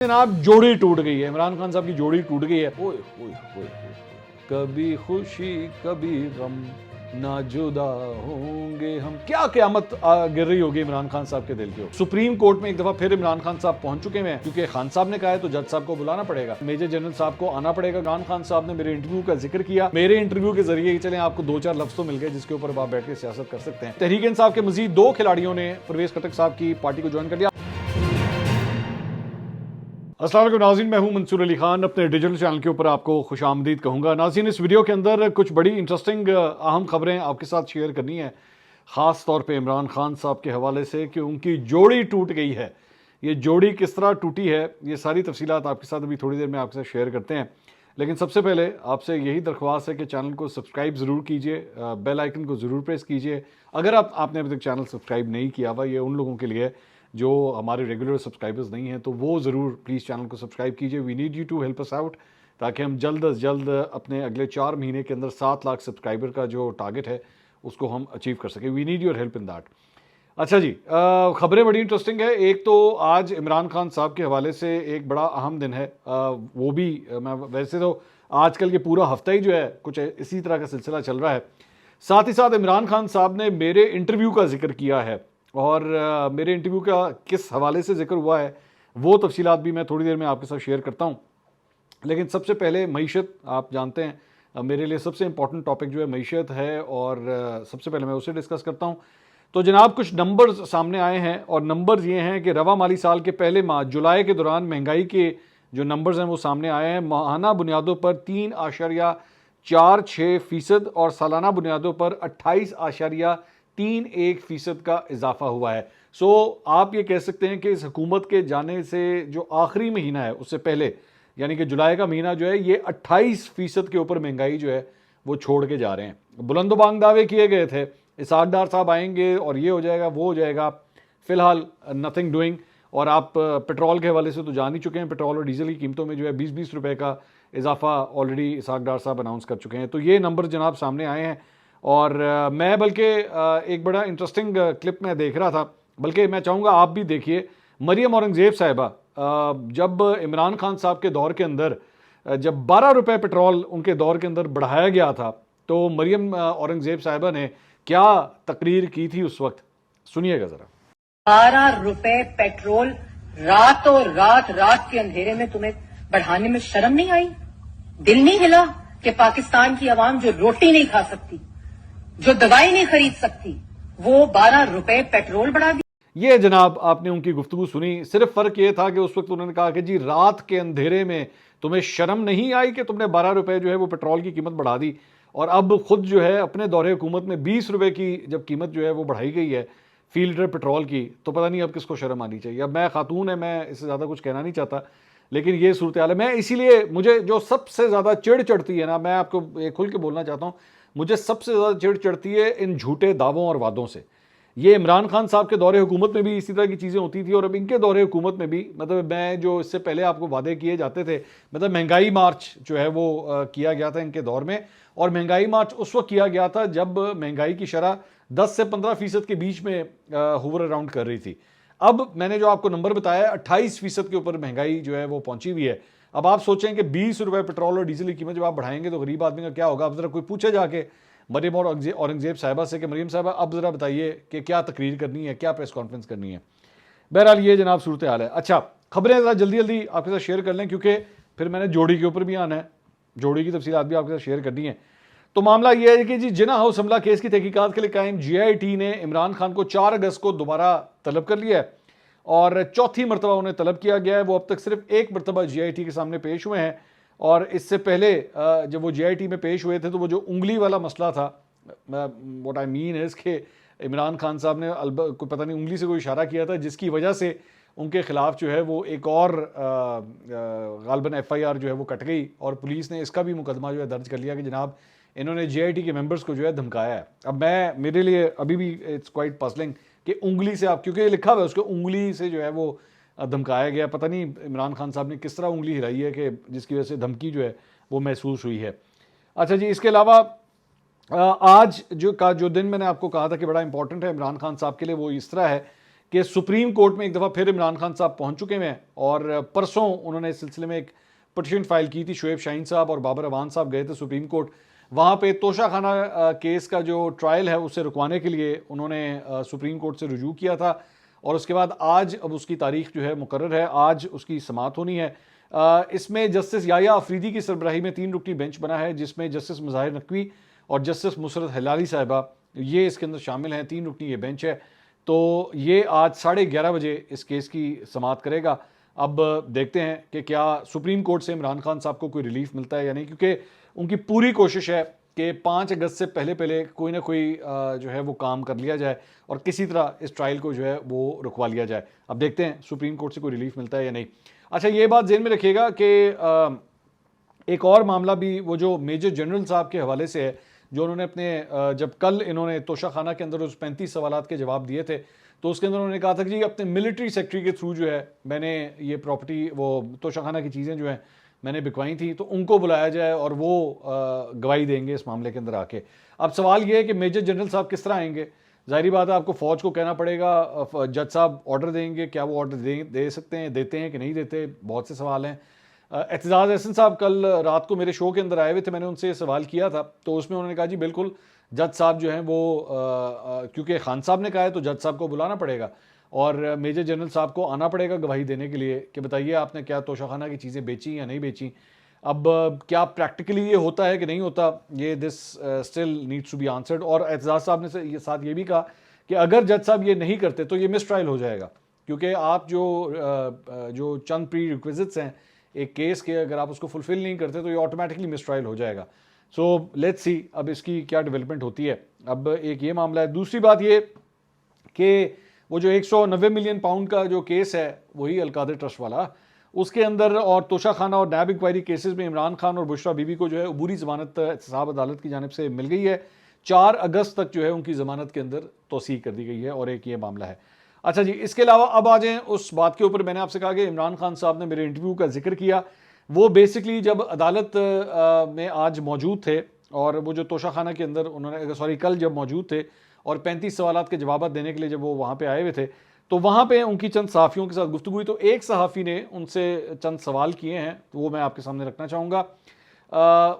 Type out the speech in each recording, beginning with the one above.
जनाब जोड़ी टूट गई है, इमरान खान साहब की जोड़ी टूट गई है। ओए ओए ओए, कभी खुशी कभी गम, ना जुदा होंगे हम। क्या क़यामत गिर रही होगी इमरान खान साहब के दिल के ऊपर। सुप्रीम कोर्ट में एक दफा फिर इमरान खान साहब पहुंच चुके हैं, क्योंकि खान साहब ने कहा है तो जज साहब को बुलाना पड़ेगा, मेजर जनरल साहब को आना पड़ेगा। इमरान खान साहब ने मेरे इंटरव्यू का जिक्र किया, मेरे इंटरव्यू के जरिए चले आपको दो चार लफ्ज तो मिल गए जिसके ऊपर आप बैठ के सियासत कर सकते हैं। तहरीक इंसाफ के मजीद दो खिलाड़ियों ने परवेज खटक साहब की पार्टी को ज्वाइन कर लिया। अस्सलाम वालेकुम नाज़रीन, मैं हूं मंसूर अली खान, अपने डिजिटल चैनल के ऊपर आपको खुशामदीद कहूँगा। नाज़रीन, इस वीडियो के अंदर कुछ बड़ी इंटरेस्टिंग अहम खबरें आपके साथ शेयर करनी है, ख़ास तौर पे इमरान खान साहब के हवाले से कि उनकी जोड़ी टूट गई है। ये जोड़ी किस तरह टूटी है, ये सारी तफसीलात आपके साथ अभी थोड़ी देर में आपके साथ शेयर करते हैं। लेकिन सबसे पहले आपसे यही दरख्वास्त है कि चैनल को सब्सक्राइब ज़रूर कीजिए, बेल आइकन को ज़रूर प्रेस कीजिए। अगर आपने अभी तक चैनल सब्सक्राइब नहीं किया हुआ, ये उन लोगों के लिए जो हमारे रेगुलर सब्सक्राइबर्स नहीं हैं, तो वो ज़रूर प्लीज़ चैनल को सब्सक्राइब कीजिए। We need you to help us out, ताकि हम जल्द अज जल्द अपने अगले 4 महीने के अंदर 7 लाख सब्सक्राइबर का जो टारगेट है उसको हम अचीव कर सकें। We need your help in that. अच्छा जी, खबरें बड़ी इंटरेस्टिंग है। एक तो आज इमरान खान साहब के हवाले से एक बड़ा अहम दिन है, वो भी मैं वैसे तो आजकल के पूरा हफ्ता ही जो है कुछ इसी तरह का सिलसिला चल रहा है। साथ ही साथ इमरान खान साहब ने मेरे इंटरव्यू का जिक्र किया है, और मेरे इंटरव्यू का किस हवाले से जिक्र हुआ है वो तफसीलात भी मैं थोड़ी देर में आपके साथ शेयर करता हूँ। लेकिन सबसे पहले मईशत, आप जानते हैं मेरे लिए सबसे इंपॉर्टेंट टॉपिक जो है मईशत है, और सबसे पहले मैं उसे डिस्कस करता हूँ। तो जनाब कुछ नंबर्स सामने आए हैं, और नंबर्स ये हैं कि रवा माली साल के पहले माह जुलाई के दौरान महंगाई के जो नंबर्स हैं वो सामने आए हैं। माहाना बुनियादों पर 3.46% और सालाना बुनियादों पर 28.31% का इजाफा हुआ है। सो आप ये कह सकते हैं कि इस हुकूमत के जाने से जो आखिरी महीना है उससे पहले, यानी कि जुलाई का महीना जो है, ये 28% के ऊपर महंगाई जो है वो छोड़ के जा रहे हैं। बुलंदोबांग दावे किए गए थे, इसहाक डार साहब आएंगे और ये हो जाएगा वो हो जाएगा, फिलहाल नथिंग डूइंग। और आप पेट्रोल के हवाले से तो जान ही चुके हैं, पेट्रोल और डीजल की कीमतों में जो है 20-20 रुपए का इजाफा ऑलरेडी इसहाक डार साहब अनाउंस कर चुके हैं। तो ये नंबर जनाब सामने आए हैं, और मैं बल्कि एक बड़ा इंटरेस्टिंग क्लिप में देख रहा था, बल्कि मैं चाहूँगा आप भी देखिए। मरियम औरंगज़ेब साहिबा, जब इमरान खान साहब के दौर के अंदर जब 12 रुपये पेट्रोल उनके दौर के अंदर बढ़ाया गया था, तो मरियम औरंगज़ेब साहिबा ने क्या तकरीर की थी उस वक्त, सुनिएगा ज़रा। 12 रुपए पेट्रोल रातों रात के अंधेरे में तुम्हें बढ़ाने में शर्म नहीं आई? दिल नहीं हिला कि पाकिस्तान की आवाम जो रोटी नहीं खा सकती, जो दवाई नहीं खरीद सकती, वो 12 रुपए पेट्रोल बढ़ा दी? ये जनाब आपने उनकी गुफ्तगू सुनी। सिर्फ फर्क ये था कि उस वक्त उन्होंने कहा कि जी रात के अंधेरे में तुम्हें शर्म नहीं आई कि तुमने 12 रुपए जो है वो पेट्रोल की कीमत बढ़ा दी, और अब खुद जो है अपने दौरे हुकूमत में 20 रुपए की जब कीमत जो है वो बढ़ाई गई है फी लीटर पेट्रोल की, तो पता नहीं अब किसको शर्म आनी चाहिए। अब मैं खातून है, मैं इससे ज़्यादा कुछ कहना नहीं चाहता, लेकिन ये सूरत हाल है। मैं इसीलिए, मुझे जो सबसे ज़्यादा चिढ़ चढ़ती है ना, मैं आपको एक खुल के बोलना चाहता हूँ, मुझे सबसे ज़्यादा चिढ़ चढ़ती है इन झूठे दावों और वादों से। ये इमरान खान साहब के दौरे हुकूमत में भी इसी तरह की चीज़ें होती थी, और अब इनके दौरे हुकूमत में भी, मतलब मैं जो इससे पहले आपको वादे किए जाते थे, मतलब महंगाई मार्च जो है वो किया गया था इनके दौर में, और महंगाई मार्च उस वक्त किया गया था जब महंगाई की शरह 10 से 15% के बीच में होवर अराउंड कर रही थी। अब मैंने जो आपको नंबर बताया 28% के ऊपर महंगाई जो है वो पहुंची हुई है। अब आप सोचें कि 20 रुपए पेट्रोल और डीजल की कीमत जब आप बढ़ाएंगे तो गरीब आदमी का क्या होगा। अब जरा कोई पूछे जाके मरियम और औरंगजेब साहिबा से कि मरियम साहिबा अब ज़रा बताइए कि क्या तकरीर करनी है, क्या प्रेस कॉन्फ्रेंस करनी है। बहरहाल ये जनाब सूरत हाल है। अच्छा, खबरें ज़रा जल्दी जल्दी आपके साथ शेयर कर लें, क्योंकि फिर मैंने जोड़ी के ऊपर भी आना है, जोड़ी की तफसीलात भी आपके साथ शेयर करनी है। तो मामला यह है कि जी जिना हाउस हमला केस की तहकीकात के लिए कायम GIT ने इमरान खान को 4 अगस्त को दोबारा तलब कर लिया है, और चौथी मरतबा उन्हें तलब किया गया है। वो अब तक सिर्फ एक मरतबा GIT के सामने पेश हुए हैं, और इससे पहले जब वो GIT में पेश हुए थे तो वो जो उंगली वाला मसला था, व्हाट आई मीन है इसके, इमरान खान साहब ने कोई पता नहीं उंगली से कोई इशारा किया था जिसकी वजह से उनके खिलाफ जो है वो एक और गालबन FIR जो है वो कट गई, और पुलिस ने इसका भी मुकदमा जो है दर्ज कर लिया कि जनाब इन्होंने GIT के मेंबर्स को जो है धमकाया है। अब मेरे लिए अभी भी इट्स क्वाइट पजलिंग कि उंगली से आप, क्योंकि लिखा हुआ है उसको उंगली से जो है वो धमकाया गया, पता नहीं इमरान खान साहब ने किस तरह उंगली हिलाई है कि जिसकी वजह से धमकी जो है वो महसूस हुई है। अच्छा जी, इसके अलावा आज जो दिन मैंने आपको कहा था कि बड़ा इंपॉर्टेंट है इमरान खान साहब के लिए, वो इस तरह है कि सुप्रीम कोर्ट में एक दफ़ा फिर इमरान खान साहब पहुंच चुके हैं और परसों उन्होंने इस सिलसिले में एक पिटीशन फाइल की थी। शुएब शाहीन साहब और बाबर अवान साहब गए थे सुप्रीम कोर्ट, वहाँ पे तोशाखाना केस का जो ट्रायल है उसे रुकवाने के लिए उन्होंने सुप्रीम कोर्ट से रुजू किया था और उसके बाद आज अब उसकी तारीख जो है मुकर्रर है, आज उसकी समाअत होनी है। इसमें जस्टिस याया अफरीदी की सरबराही में 3 रुकनी बेंच बना है, जिसमें जस्टिस मुज़ाहिर नकवी और जस्टिस मुसरत हिलाली साहिबा ये इसके अंदर शामिल हैं। 3 रुकनी ये बेंच है, तो ये आज 11:30 बजे इस केस की समाअत करेगा। अब देखते हैं कि क्या सुप्रीम कोर्ट से इमरान खान साहब को कोई रिलीफ मिलता है या नहीं, क्योंकि उनकी पूरी कोशिश है कि 5 अगस्त से पहले पहले कोई ना कोई जो है वो काम कर लिया जाए और किसी तरह इस ट्रायल को जो है वो रुकवा लिया जाए। अब देखते हैं सुप्रीम कोर्ट से कोई रिलीफ मिलता है या नहीं। अच्छा, ये बात ज़हन में रखिएगा कि एक और मामला भी वो जो मेजर जनरल साहब के हवाले से है, जो उन्होंने अपने जब कल इन्होंने तोशाखाना के अंदर उस 35 सवालात के जवाब दिए थे, तो उसके अंदर उन्होंने कहा था कि जी अपने मिलिट्री सेक्रेटरी के थ्रू जो है मैंने ये प्रॉपर्टी, वो तोशाखाना की चीज़ें जो हैं मैंने बिकवाई थी, तो उनको बुलाया जाए और वो गवाही देंगे इस मामले के अंदर आके। अब सवाल ये है कि मेजर जनरल साहब किस तरह आएंगे। ज़ाहिर बात है आपको फ़ौज को कहना पड़ेगा, जज साहब ऑर्डर देंगे, क्या वो ऑर्डर दे सकते हैं, देते हैं कि नहीं देते, बहुत से सवाल हैं। एतजाज़ एहसन साहब कल रात को मेरे शो के अंदर आए हुए थे, मैंने उनसे सवाल किया था, तो उसमें उन्होंने कहा जी बिल्कुल जज साहब जो हैं वो क्योंकि खान साहब ने कहा है तो जज साहब को बुलाना पड़ेगा और मेजर जनरल साहब को आना पड़ेगा गवाही देने के लिए कि बताइए आपने क्या तोशाखाना की चीज़ें बेची या नहीं बेची। अब क्या प्रैक्टिकली ये होता है कि नहीं होता, ये this still needs to be answered. और एतजाज़ साहब ने ये साथ ये भी कहा कि अगर जज साहब ये नहीं करते तो ये मिस ट्रायल हो जाएगा, क्योंकि आप जो चंद प्री रिक्विजिट्स हैं एक केस के, अगर आप उसको फुलफिल नहीं करते तो ये ऑटोमेटिकली मिस ट्रायल हो जाएगा। सो लेट्स सी अब इसकी क्या डेवलपमेंट होती है। अब एक ये मामला है। दूसरी बात ये कि वो जो 190 मिलियन पाउंड का जो केस है वही अलकादर ट्रस्ट वाला, उसके अंदर और तोशाखाना और नैब इंक्वायरी केसेस में इमरान खान और बुशरा बीबी को जो है अबूरी ज़मानत एहतसाब अदालत की जानिब से मिल गई है। 4 अगस्त तक जो है उनकी ज़मानत के अंदर तोसी कर दी गई है और एक ये मामला है। अच्छा जी, इसके अलावा अब आ जाएँ उस बात के ऊपर, मैंने आपसे कहा कि इमरान खान साहब ने मेरे इंटरव्यू का जिक्र किया, वो बेसिकली जब अदालत में आज मौजूद थे और वो जो तोशाखाना के अंदर उन्होंने कल जब मौजूद थे और 35 सवालात के जवाब देने के लिए जब वो वहाँ पे आए हुए थे, तो वहाँ पे उनकी चंद सहाफ़ियों के साथ गुफ्तगू हुई, तो एक सहाफ़ी ने उनसे चंद सवाल किए हैं, तो वो मैं आपके सामने रखना चाहूँगा।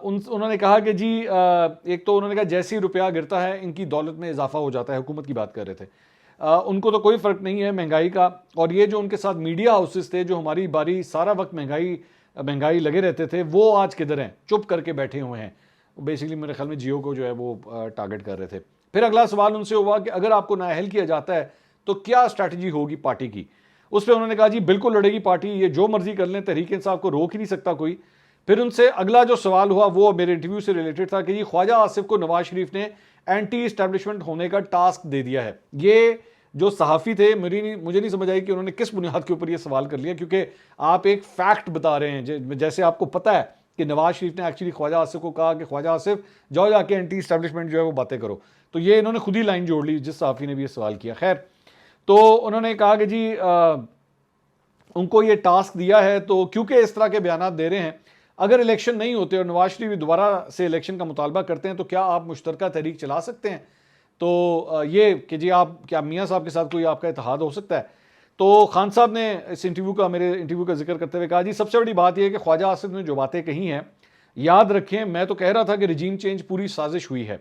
उन्होंने कहा कि जी एक तो उन्होंने कहा जैसे ही रुपया गिरता है इनकी दौलत में इजाफा हो जाता है, हुकूमत की बात कर रहे थे। उनको तो कोई फ़र्क नहीं है महंगाई का, और ये जो उनके साथ मीडिया हाउसेस थे जो हमारी बारी सारा वक्त महंगाई लगे रहते थे, वो आज किधर हैं, चुप करके बैठे हुए हैं। बेसिकली मेरे ख्याल में जियो को जो है वो टारगेट कर रहे थे। फिर अगला सवाल उनसे हुआ कि अगर आपको नाअहल किया जाता है तो क्या स्ट्रैटेजी होगी पार्टी की। उस पर उन्होंने कहा जी बिल्कुल लड़ेगी पार्टी, ये जो मर्जी कर लें, तहरीक इंसाफ को रोक ही नहीं सकता कोई। फिर उनसे अगला जो सवाल हुआ वो मेरे इंटरव्यू से रिलेटेड था कि जी ख्वाजा आसिफ को नवाज शरीफ ने एंटी इस्टेब्लिशमेंट होने का टास्क दे दिया है। ये जो सहाफ़ी थे, मुझे नहीं समझ आई कि उन्होंने किस बुनियाद के ऊपर ये सवाल कर लिया, क्योंकि आप एक फैक्ट बता रहे हैं, जैसे आपको पता है कि नवाज शरीफ ने एक्चुअली ख्वाजा आसिफ को कहा कि ख्वाजा आसिफ जाओ जाके एंटी इस्टेब्लिशमेंट जो है वो बातें करो, तो ये इन्होंने खुद ही लाइन जोड़ ली जिस सहाफ़ी ने भी ये सवाल किया। खैर, तो उन्होंने कहा कि जी उनको ये टास्क दिया है, तो क्योंकि इस तरह के बयान दे रहे हैं, अगर इलेक्शन नहीं होते और नवाज शरीफ दोबारा से इलेक्शन का मुतालबा करते हैं तो क्या आप मुश्तरका तहरीक चला सकते हैं। तो ये कि जी आप क्या मियाँ साहब के साथ कोई आपका इत्तेहाद हो सकता है। तो खान साहब ने इस मेरे इंटरव्यू का जिक्र करते हुए कहा जी सबसे बड़ी बात यह है कि ख्वाजा आसिफ ने जो बातें कही हैं, याद रखें मैं तो कह रहा था कि रिजीम चेंज पूरी साजिश हुई है,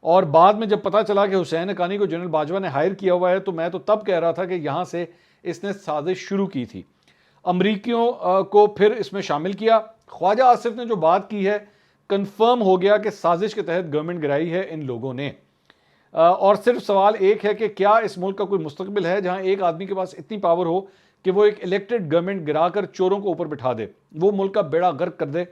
और बाद में जब पता चला कि हुसैन हक्कानी को जनरल बाजवा ने हायर किया हुआ है, तो मैं तो तब कह रहा था कि यहाँ से इसने साजिश शुरू की थी, अमरीकियों को फिर इसमें शामिल किया। ख्वाजा आसिफ ने जो बात की है, कंफर्म हो गया कि साजिश के तहत गवर्नमेंट गिराई है इन लोगों ने। और सिर्फ सवाल एक है कि क्या इस मुल्क का कोई मुस्तकबिल है जहां एक आदमी के पास इतनी पावर हो कि वो एक इलेक्टेड गवर्नमेंट गिराकर चोरों को ऊपर बिठा दे, वो मुल्क का बेड़ा गर्क कर दे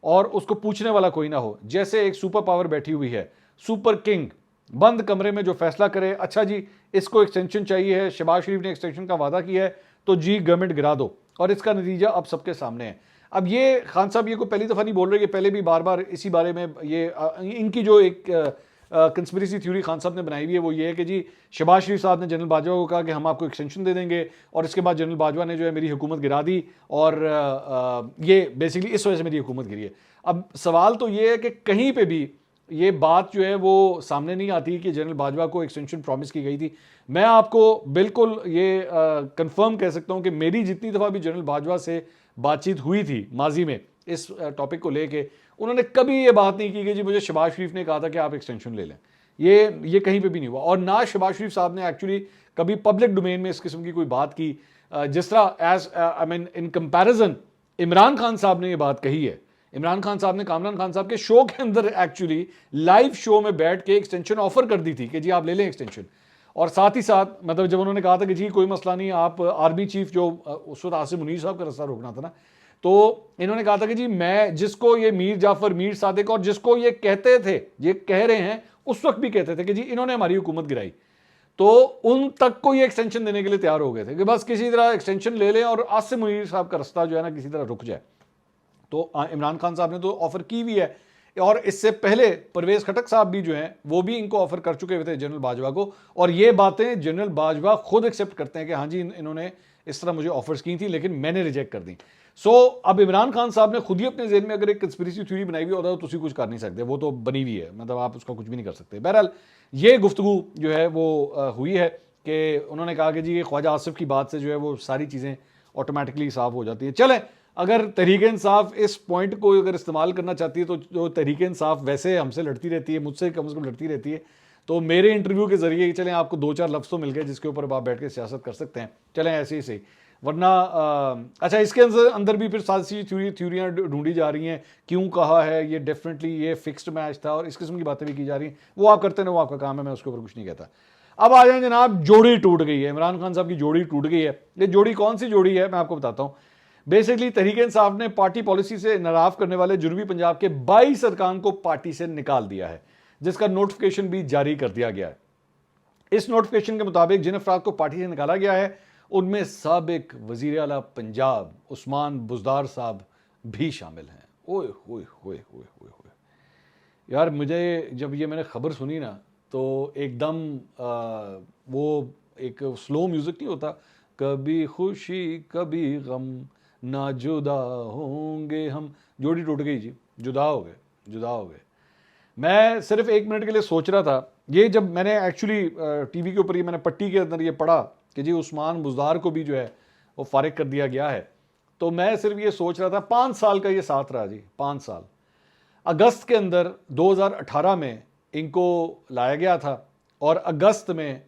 और उसको पूछने वाला कोई ना हो। जैसे एक सुपर पावर बैठी हुई है, सुपर किंग, बंद कमरे में जो फैसला करे, अच्छा जी इसको एक्सटेंशन चाहिए है, शहबाज शरीफ ने एक्सटेंशन का वादा किया है तो जी गवर्नमेंट गिरा दो, और इसका नतीजा अब सबके सामने है। अब ये खान साहब ये को पहली दफ़ा नहीं बोल रहे, पहले भी बार बार इसी बारे में ये इनकी जो एक कंस्पिरेसी थ्योरी खान साहब ने बनाई हुई है वो ये है कि जी शहबाज शरीफ साहब ने जनरल बाजवा को कहा कि हम आपको एक्सटेंशन दे देंगे, और इसके बाद जनरल बाजवा ने जो है मेरी हुकूमत गिरा दी, और ये बेसिकली इस वजह से मेरी हुकूमत गिरी है। अब सवाल तो ये है कि कहीं पे भी ये बात जो है वो सामने नहीं आती कि जनरल बाजवा को एक्सटेंशन प्रॉमिस की गई थी। मैं आपको बिल्कुल ये कंफर्म कह सकता हूं कि मेरी जितनी दफ़ा भी जनरल बाजवा से बातचीत हुई थी माजी में इस टॉपिक को लेके, उन्होंने कभी ये बात नहीं की कि जी मुझे शहबाज शरीफ ने कहा था कि आप एक्सटेंशन ले लें। ये कहीं पे भी नहीं हुआ। और ना शहबाज शरीफ साहब ने एक्चुअली कभी पब्लिक डोमेन में इस किस्म की कोई बात की। जिस तरह as I mean in comparison Imran Khan साहब ने ये बात कही है। इमरान खान साहब ने कामरान खान साहब के शो के अंदर एक्चुअली लाइव शो में बैठ के एक्सटेंशन ऑफर कर दी थी कि जी आप ले लें एक्सटेंशन। और साथ ही साथ मतलब जब उन्होंने कहा था कि जी कोई मसला नहीं, आप आर्मी चीफ जो उस वक्त आसिम मुनीर साहब का रास्ता रोकना था ना, तो इन्होंने कहा था कि जी मैं जिसको ये मीर जाफर, मीर सादिक और जिसको ये कहते थे, ये कह रहे हैं, उस वक्त भी कहते थे कि जी इन्होंने हमारी हुकूमत गिराई, तो उन तक को ये एक्सटेंशन देने के लिए तैयार हो गए थे कि बस किसी तरह एक्सटेंशन ले लें और आसिम मुनीर साहब का रास्ता जो है ना किसी तरह रुक जाए। तो इमरान खान साहब ने तो ऑफर की भी है, और इससे पहले परवेज खटक साहब भी जो हैं वो भी इनको ऑफर कर चुके हुए थे जनरल बाजवा को, और ये बातें जनरल बाजवा खुद एक्सेप्ट करते हैं कि हाँ जी इन्होंने इस तरह मुझे ऑफर्स की थी लेकिन मैंने रिजेक्ट कर दी। सो अब इमरान खान साहब ने खुद ही अपने जेहन में अगर एक कंस्पिरेसी थ्योरी बनाई हुई होता तो तुसी कुछ कर नहीं सकते, वो तो बनी हुई है, मतलब आप उसका कुछ भी नहीं कर सकते। बहरहाल ये गुफ्तगू जो है वो हुई है कि उन्होंने कहा कि जी ये ख्वाजा आसिफ की बात से जो है वो सारी चीज़ें ऑटोमेटिकली साफ हो जाती है। चलें, अगर तहरीक इंसाफ इस पॉइंट को अगर इस्तेमाल करना चाहती है तो जो तहरीक इंसाफ वैसे हमसे लड़ती रहती है, मुझसे कम से कम लड़ती रहती है, तो मेरे इंटरव्यू के जरिए चलें आपको 2-4 लफ्ज़ तो मिल गए जिसके ऊपर आप बैठ के सियासत कर सकते हैं। चलें ऐसे ही सही, वरना अच्छा इसके अंदर भी फिर सारी थ्योरियाँ ढूंढी जा रही हैं, क्यों कहा है ये, डेफिनेटली ये फिक्स्ड मैच था, और इस किस्म की बातें भी की जा रही हैं। वो आप करते ना, वो आपका काम है, मैं उसके ऊपर कुछ नहीं कहता। अब आ जाए जनाब, जोड़ी टूट गई है, इमरान खान साहब की जोड़ी टूट गई है। ये जोड़ी कौन सी जोड़ी है मैं आपको बताता हूँ। बेसिकली तहरीक इंसाफ ने पार्टी पॉलिसी से नाराज करने वाले जुनूबी पंजाब के 22 अरकान को पार्टी से निकाल दिया है, जिसका नोटिफिकेशन भी जारी कर दिया गया है। इस नोटिफिकेशन के मुताबिक जिन अफराद को पार्टी से निकाला गया है उनमें साबिक वजीर आला पंजाब उस्मान बुज़दार साहब भी शामिल हैं। ओए होए होए होए होए होए यार, मुझे जब ये मैंने खबर सुनी ना तो एकदम वो एक स्लो म्यूजिक नहीं होता, कभी खुशी कभी गम ना जुदा होंगे हम, जोड़ी टूट गई जी, जुदा हो गए, जुदा हो गए। मैं सिर्फ 1 मिनट के लिए सोच रहा था, ये जब मैंने एक्चुअली टीवी के ऊपर ये मैंने पट्टी के अंदर ये पढ़ा कि जी उस्मान बुज़दार को भी जो है वो फारिग कर दिया गया है, तो मैं सिर्फ ये सोच रहा था 5 साल का ये साथ रहा जी, 5 साल। अगस्त के अंदर 2018 में इनको लाया गया था और अगस्त में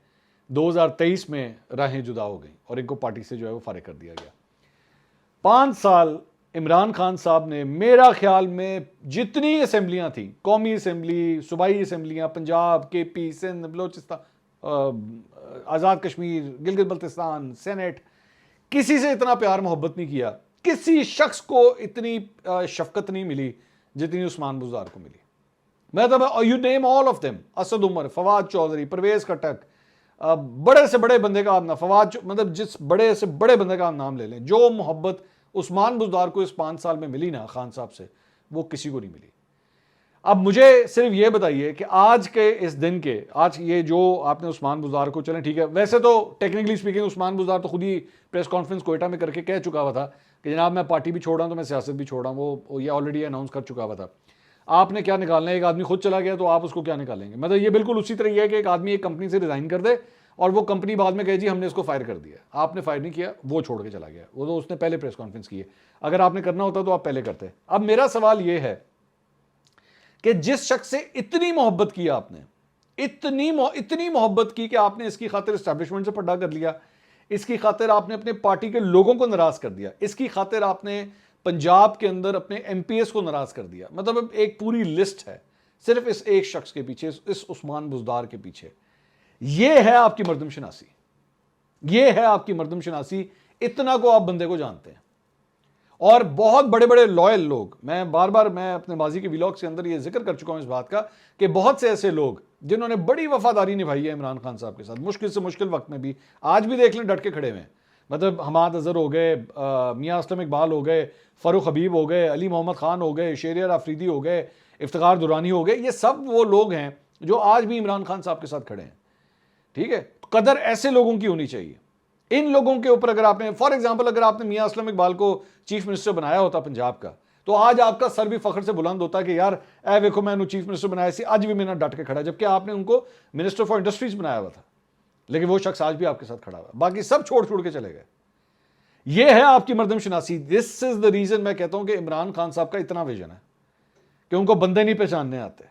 2023 में राहें जुदा हो गई और इनको पार्टी से जो है वो फारिग कर दिया गया। 5 साल इमरान खान साहब ने मेरा ख्याल में जितनी असेंबलियां थी, कौमी असेंबली, सूबाई असेंबलियां, पंजाब, केपी, सिंध, बलोचिस्तान, आज़ाद कश्मीर, गिलगित बल्तिस्तान, सेनेट, किसी से इतना प्यार मोहब्बत नहीं किया, किसी शख्स को इतनी शफकत नहीं मिली जितनी उस्मान बुज़दार को मिली। मतलब you name all of them, Asad Umar, Fawad Chaudhry, Pervez Khattak, बड़े से बड़े बंदे का आप ना, फवाद मतलब जिस बड़े से बड़े बंदे का आप नाम ले लें, जो मोहब्बत उस्मान बुज़दार को इस 5 साल में मिली ना खान साहब से, वो किसी को नहीं मिली। अब मुझे सिर्फ ये बताइए कि आज के इस दिन के, आज ये जो आपने उस्मान बुज़दार को, चलें ठीक है, वैसे तो टेक्निकली स्पीकिंग उस्मान बुज़दार तो खुद ही प्रेस कॉन्फ्रेंस कोयटा में करके कह चुका हुआ था कि जनाब मैं पार्टी भी छोड़ रहा हूँ तो मैं सियासत भी छोड़ रहा हूँ, वो ये ऑलरेडी अनाउंस कर चुका हुआ था। आपने क्या निकालना है, एक आदमी खुद चला गया तो आप उसको क्या निकालेंगे। मतलब ये बिल्कुल उसी तरह है कि एक आदमी एक कंपनी से रिजाइन कर दे और वो कंपनी बाद में कहे जी हमने इसको फायर कर दिया, आपने फायर नहीं किया, वो छोड़ के चला गया, वो तो उसने पहले प्रेस कॉन्फ्रेंस की है। अगर आपने करना होता तो आप पहले करते। अब मेरा सवाल ये है कि जिस शख्स से इतनी मोहब्बत की आपने, इतनी मोहब्बत की कि आपने इसकी खातिर एस्टैब्लिशमेंट से पर्दा कर लिया, इसकी खातिर आपने अपने पार्टी के लोगों को नाराज कर दिया, इसकी खातिर आपने पंजाब के अंदर अपने एमपीएस को नाराज कर दिया। मतलब एक पूरी लिस्ट है सिर्फ इस एक शख्स के पीछे, इस उस्मान बुज़दार के पीछे। यह है आपकी मर्दमशनासी, यह है आपकी मर्दमशनासी, इतना को आप बंदे को जानते हैं। और बहुत बड़े बड़े लॉयल लोग, मैं बार बार मैं अपने माजी के व्लॉग्स के अंदर ये जिक्र कर चुका हूं इस बात का कि बहुत से ऐसे लोग जिन्होंने बड़ी वफादारी निभाई है इमरान खान साहब के साथ, मुश्किल से मुश्किल वक्त में भी, आज भी देख लें डट के खड़े हुए हैं। मतलब हमाद अजहर हो गए, मियां असलम इकबाल हो गए, फ़ारूक हबीब हो गए, अली मोहम्मद खान हो गए, शेरियार आफरीदी हो गए, इफ्तिखार दुरानी हो गए, ये सब वो लोग हैं जो आज भी इमरान खान साहब के साथ खड़े हैं। ठीक है, कदर ऐसे लोगों की होनी चाहिए। इन लोगों के ऊपर अगर आपने, फॉर एग्जाम्पल अगर आपने मियां असलम इकबाल को चीफ मिनिस्टर बनाया होता पंजाब का, तो आज आपका सर भी फख्र से बुलंद होता है कि यार ए देखो मैं चीफ मिनिस्टर बनाया सी, आज भी मेरा डट के खड़ा, जबकि आपने उनको मिनिस्टर फॉर इंडस्ट्रीज बनाया हुआ था, लेकिन वो शख्स आज भी आपके साथ खड़ा हुआ, बाकी सब छोड़ के चले गए। ये है आपकी मर्दमशनासी। दिस इज द रीजन मैं कहता हूं कि इमरान खान साहब का इतना विजन है कि उनको बंदे नहीं पहचानने आते,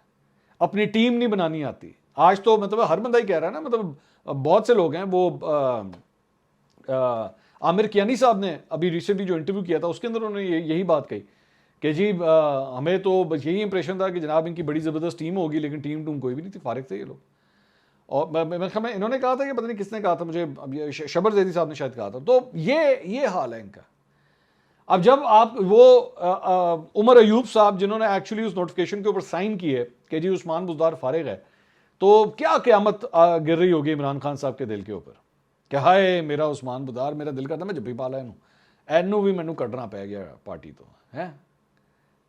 अपनी टीम नहीं बनानी आती। आज तो मतलब हर बंदा ही कह रहा है ना, मतलब बहुत से लोग हैं, वो आमिर कियानी साहब ने अभी रिसेंटली जो इंटरव्यू किया था उसके अंदर उन्होंने यही बात कही कि जी हमें तो बस यही इंप्रेशन था कि जनाब इनकी बड़ी ज़बरदस्त टीम होगी, लेकिन टीम कोई भी नहीं थी, फारिग थे ये लोग। और मैं इन्होंने कहा था कि पता नहीं किसने कहा था मुझे, शबर जैदी साहब ने शायद कहा था। तो ये हाल है इनका। अब जब आप वो उमर अयूब साहब जिन्होंने एक्चुअली उस नोटिफिकेशन के ऊपर साइन किए कि जी उस्मान बुज़दार फारिग है, तो क्या क़यामत गिर रही होगी इमरान खान साहब के दिल के ऊपर कि हाय मेरा उस्मान बुज़दार, मेरा दिल करता मैं जब भी पाला एनू भी मैनू कटना पै गया पार्टी तो है।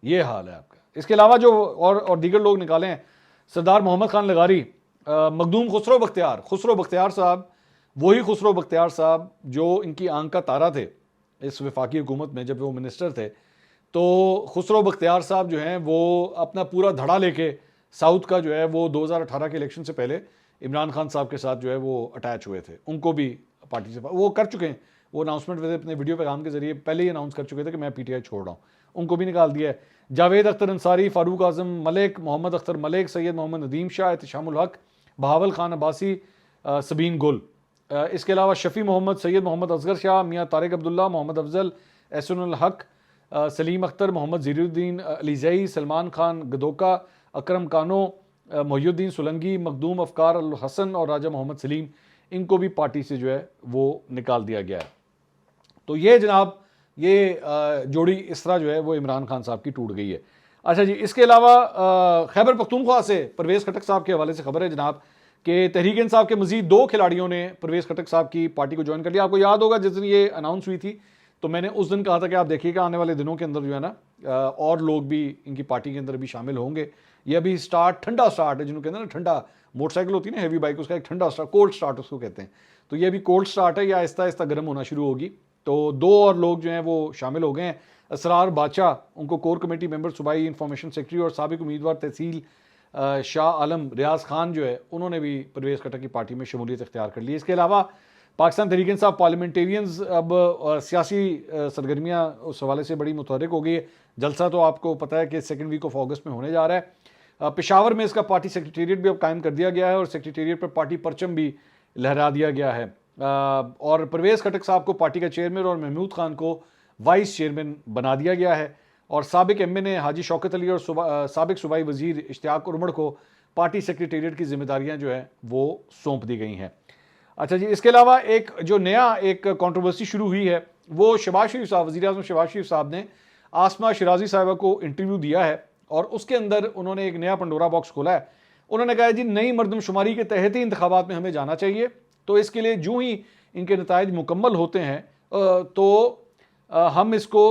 ये हाल है आपका। इसके अलावा जो और दीगर लोग निकाले हैं, सरदार मोहम्मद खान लगारी, मखदूम खुसरो बख्तियार साहब, वही खुसरो बख्तियार साहब जो इनकी आंख का तारा थे इस वफाकी हुकूमत में जब वो मिनिस्टर थे। तो खुसरो बख्तियार साहब जो हैं वो अपना पूरा धड़ा लेके साउथ का जो है वो 2018 के इलेक्शन से पहले इमरान खान साहब के साथ जो है वो अटैच हुए थे, उनको भी पार्टी से वो कर चुके हैं, वो अनाउंसमेंट अपने वीडियो पैगाम के जरिए पहले ही अनाउंस कर चुके थे कि मैं पीटीआई छोड़ रहा हूँ, उनको भी निकाल दिया है। जावेद अख्तर अंसारी, फारूक आजम मलिक, मोहम्मद अख्तर मलिक, सैयद मोहम्मद नदीम शाह, एहतिशामुल हक, बहावल खान अब्बासी, सबीन गुल, इसके अलावा शफ़ी मोहम्मद, सैयद मोहम्मद असगर शाह, मियाँ तारिक अब्दुल्ला, मोहम्मद अफजल, एहसनुल हक, सलीम अख्तर, मोहम्मद ज़ीरुद्दीन अलीज़ई, सलमान खान गदोका, अकरम कानो, मोहिउद्दीन सुलंगी, मखदूम अफकार अल हसन और राजा मोहम्मद सलीम, इनको भी पार्टी से जो है वो निकाल दिया गया है। तो ये जनाब ये जोड़ी इस तरह जो है वो इमरान खान साहब की टूट गई है। अच्छा जी, इसके अलावा खैबर पख्तूनख्वा से परवेज़ खटक साहब के हवाले से खबर है जनाब कि तहरीक इंसाफ के मजीद 2 खिलाड़ियों ने परवेज़ खटक साहब की पार्टी को ज्वाइन कर लिया। आपको याद होगा जिस दिन ये अनाउंस हुई थी तो मैंने उस दिन कहा था कि आप देखिएगा आने वाले दिनों के अंदर जो है ना और लोग भी इनकी पार्टी के अंदर भी शामिल होंगे। ये अभी ठंडा स्टार्ट है, जिन्होंने कहते हैं ना ठंडा मोटरसाइकिल होती है ना हैवी बाइक, उसका एक ठंडा स्टार्ट, कोल्ड स्टार्ट उसको कहते हैं। तो ये अभी कोल्ड स्टार्ट है, या आहिस्ता आहिस्ता गर्म होना शुरू होगी। तो 2 और लोग जो हैं वो शामिल हो गए हैं। असरार बादशाह, उनको कोर कमेटी मेंबर सूबाई इंफॉर्मेशन सेक्रेटरी और साबिक उम्मीदवार तहसील शाह आलम रियाज खान जो है उन्होंने भी परवेज़ खटक की पार्टी में शमूलियत इख्तियार कर ली। इसके अलावा पाकिस्तान तहरीक इंसाफ पार्लियामेंटेरियंस अब सियासी सरगर्मियाँ उस हवाले से बड़ी मुतहर्रिक हो गई है। जलसा तो आपको पता है कि 2nd वीक ऑफ अगस्त में होने जा रहा है। पेशावर में इसका पार्टी सेक्रेटेरिएट भी अब कायम कर दिया गया है और सेक्रेटेरिएट पर पार्टी परचम भी लहरा दिया गया है। और परवेज़ खटक साहब को पार्टी का चेयरमैन और महमूद खान को वाइस चेयरमैन बना दिया गया है। और साबिक MNA हाजी शौकत अली और साबिक सूबाई वजीर इश्तियाक उमर को पार्टी सेक्रेटेरिएट की जिम्मेदारियां जो है वो सौंप दी गई हैं। अच्छा जी, इसके अलावा एक जो नया एक कंट्रोवर्सी शुरू हुई है वो शहबाज शरीफ साहब, वज़ीर आज़म शहबाज शरीफ साहब ने आसमा शिराजी साहिबा को इंटरव्यू दिया है और उसके अंदर उन्होंने एक नया पंडोरा बॉक्स खोला है। उन्होंने कहा जी नई मरदमशुमारी के तहत ही इंतखाबात में हमें जाना चाहिए, तो इसके लिए जो ही इनके नताइज मुकम्मल होते हैं तो हम इसको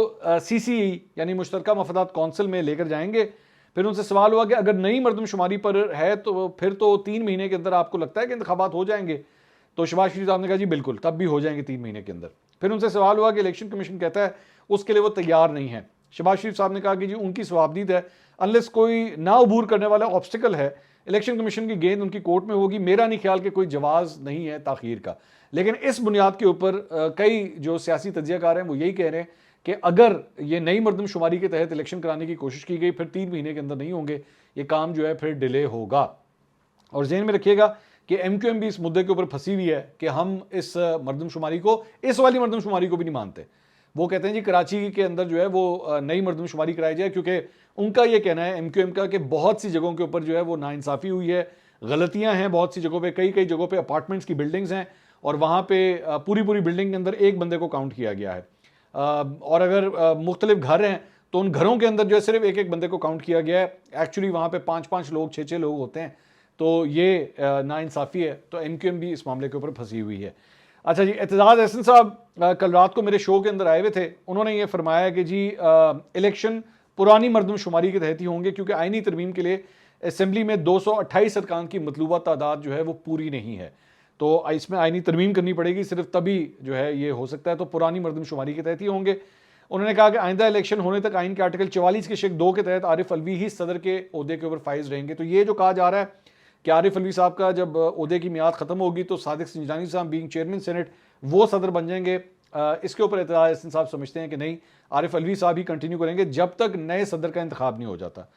CCE यानी मुश्तरका मफादात कौंसिल में लेकर जाएंगे। फिर उनसे सवाल हुआ कि अगर नई मरदमशुमारी पर है तो फिर तो 3 महीने के अंदर आपको लगता है कि इंतखाबात हो जाएंगे? तो शहबाज शरीफ साहब ने कहा जी बिल्कुल, तब भी हो जाएंगे 3 महीने के अंदर। फिर उनसे सवाल हुआ कि इलेक्शन कमीशन कहता है उसके लिए वो तैयार नहीं है। शहबाज शरीफ साहब ने कहा कि जी उनकी सवाबदीद है, अनलेस कोई ना अबूर करने वाला ऑब्स्टिकल है, इलेक्शन कमीशन की गेंद उनकी कोर्ट में होगी। मेरा नहीं ख्याल कि कोई जवाज़ नहीं है ताख़ीर का। लेकिन इस बुनियाद के ऊपर कई जो सियासी तज्ज़ियाकार हैं वो यही कह रहे हैं कि अगर ये नई मरदमशुमारी के तहत इलेक्शन कराने की कोशिश की गई फिर 3 महीने के अंदर नहीं होंगे, ये काम जो है फिर डिले होगा। और ज़हन में रखिएगा कि MQM भी इस मुद्दे के ऊपर फंसी हुई है कि हम इस मरदमशुमारी को, इस वाली मरदमशुमारी को भी नहीं मानते। वो कहते हैं जी कराची के अंदर जो है वो नई मरदमशुमारी कराई जाए, क्योंकि उनका ये कहना है MQM का कि बहुत सी जगहों के ऊपर जो है वो नाइंसाफ़ी हुई है, गलतियां हैं बहुत सी जगहों पे, कई जगहों पे अपार्टमेंट्स की बिल्डिंग्स हैं और वहाँ पे पूरी बिल्डिंग के अंदर एक बंदे को काउंट किया गया है। और अगर मुख्तलिफ घर हैं तो उन घरों के अंदर जो है सिर्फ एक बंदे को काउंट किया गया है। एक्चुअली वहाँ पे 5-5 लोग 6-6 लोग होते हैं, तो ये नाइंसाफ़ी है। तो MQM भी इस मामले के ऊपर फंसी हुई है। अच्छा जी, एतजाज़ अहसन साहब कल रात को मेरे शो के अंदर आए हुए थे। उन्होंने ये फरमाया कि जी इलेक्शन पुरानी मरदमशुमारी के तहत ही होंगे, क्योंकि आइनी तरमीम के लिए असम्बली में 228 अरकान की मतलूबा तादाद जो है वो पूरी नहीं है, तो इसमें आइनी तरमीम करनी पड़ेगी, सिर्फ तभी जो है ये हो सकता है। तो पुरानी मरदमशुमारी के तहत ही होंगे। उन्होंने कहा कि आइंदा इलेक्शन होने तक आइन के आर्टिकल 44 के शेख 2 के तहत आरिफ अलवी ही सदर के ओहदे के ऊपर फाइज रहेंगे। तो ये जो कहा जा रहा है कि आरिफ अलवी साहब का जब ओहदे की मियाद खत्म होगी तो सादिक सिंजानी साहब बीइंग चेयरमैन सेनेट वो सदर बन जाएंगे, इसके ऊपर एतजाज एहसन साहब समझते हैं कि नहीं, आरिफ अलवी साहब ही कंटिन्यू करेंगे जब तक नए सदर का इंतखाब नहीं हो जाता।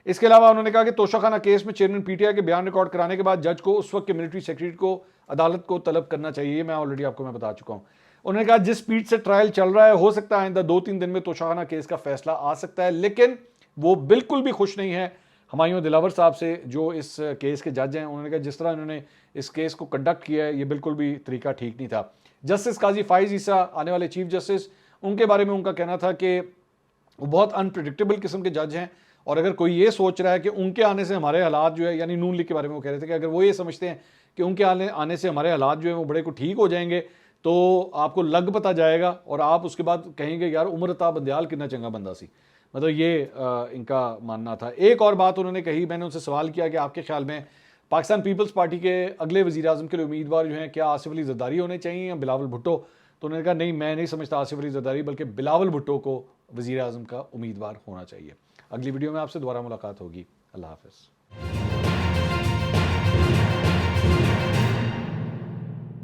इसके अलावा उन्होंने कहा कि तोशाखाना केस में चेयरमैन पीटीआई के बयान रिकॉर्ड कराने के बाद जज को उस वक्त के मिलिट्री सेक्रेटरी को अदालत को तलब करना चाहिए। मैं ऑलरेडी आपको मैं बता चुका हूं। उन्होंने कहा जिस स्पीड से ट्रायल चल रहा है हो सकता है आइंदा 2-3 दिन में तोशाखाना केस का फैसला आ सकता है, लेकिन वो बिल्कुल भी खुश नहीं है हुमायूं दिलावर साहब से जो इस केस के जज हैं। उन्होंने कहा जिस तरह इन्होंने इस केस को कंडक्ट किया है ये बिल्कुल भी तरीका ठीक नहीं था। जस्टिस काजी फाइज ईसा आने वाले चीफ जस्टिस, उनके बारे में उनका कहना था कि वो बहुत अनप्रिडिक्टेबल किस्म के जज हैं और अगर कोई ये सोच रहा है कि उनके आने से हमारे हालात जो है, यानी नून लीग के बारे में वो कह रहे थे कि अगर वो ये समझते हैं कि उनके आने से हमारे हालात जो है वो बड़े को ठीक हो जाएंगे तो आपको लग पता जाएगा और आप उसके बाद कहेंगे यार उमर अताब बंदयाल कितना चंगा बंदा सी। मतलब ये इनका मानना था। एक और बात उन्होंने कही, मैंने उनसे सवाल किया कि आपके ख्याल में पाकिस्तान पीपल्स पार्टी के अगले वज़ीर आज़म के लिए उम्मीदवार जो हैं क्या आसिफ अली ज़रदारी होने चाहिए या बिलावल भुट्टो? तो उन्होंने कहा नहीं, मैं नहीं समझता आसिफ अली ज़रदारी बल्कि बिलावल भुट्टो को वज़ीर आज़म का उम्मीदवार होना चाहिए। अगली वीडियो में आपसे दोबारा मुलाकात होगी। अल्लाह हाफ़िज़।